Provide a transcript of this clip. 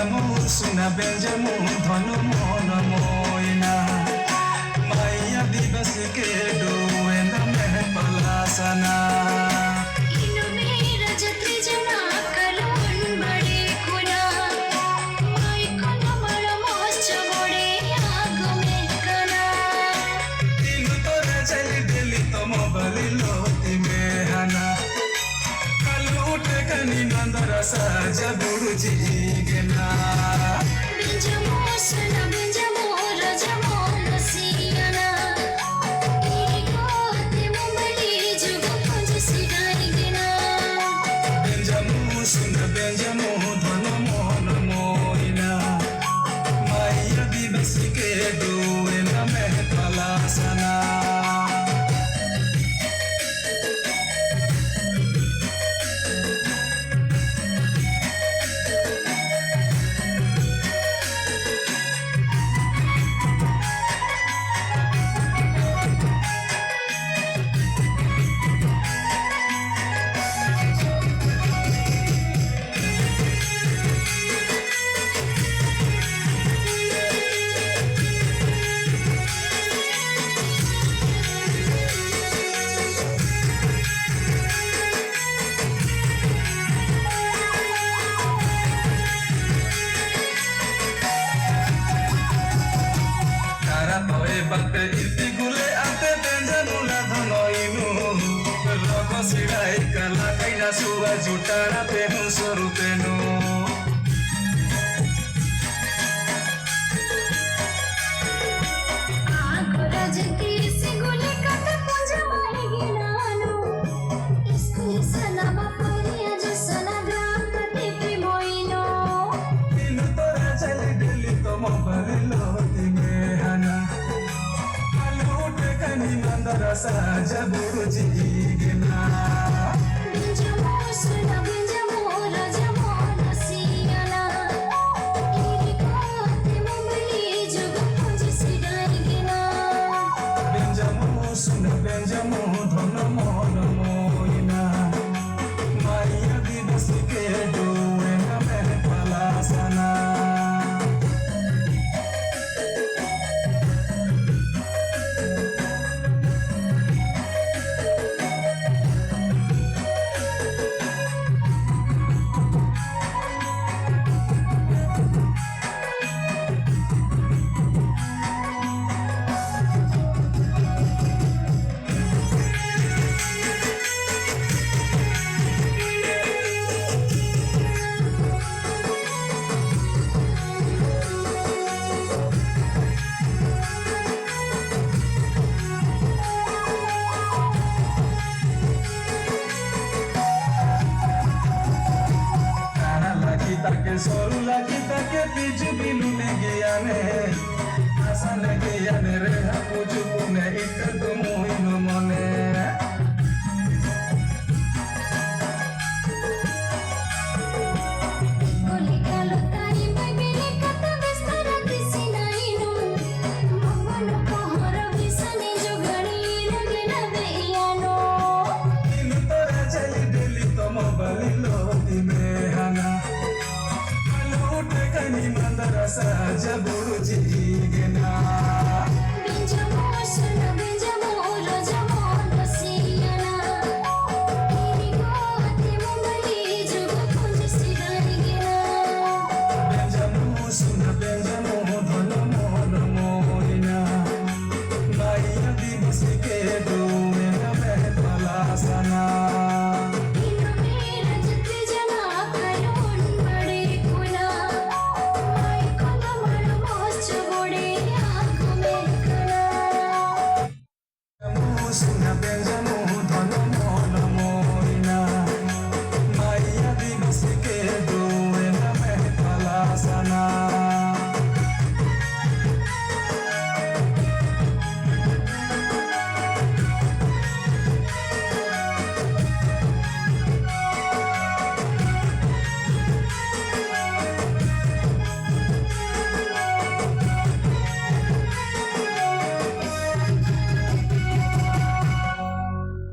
Benjamu suna Benjamu dhanu mon moina Maya divas ke do ena meh palasana inu mera jatri jana kalon bade kuna mai kana mara moscha bode agame kana inu tora chali deli tomo bali loti mehana kalu utte kani nandara saja buru jigena Benjamu suna Benjamu raja monasiyana iriko te mumbali jugo kunj sidai gina Benjamu suna Benjamu dhanu mon moina Maya divas ke do ena meh palasana Bate iti gule ate Benjamu la dhano inu Rogo sidai kala kaina suwa jutara penu sorupenu agora jati sigule kata punja mai ginanu iskul sana bapariya jasana gram kate primoino inu tora chali deli tomo bali loti mehana kalu utte kani nandara saja buru jigena Benjamu suna Benjamu raja monasiyana iriko te mumbali jugo kunj sidai gina Benjamu suna Benjamu dhanu mon moina Maya divas ke do ena meh palasana Take soru lagi take piju bilu negiyane asa negiyane re hapuju pune itte tumu inu mone goli kalo tai mai bele kata vestara disinainu mangano pohara visane jogani lagena beiyano inu tora chali deli tomo bali loti mehana kalu utte kani nandara saja buru jigena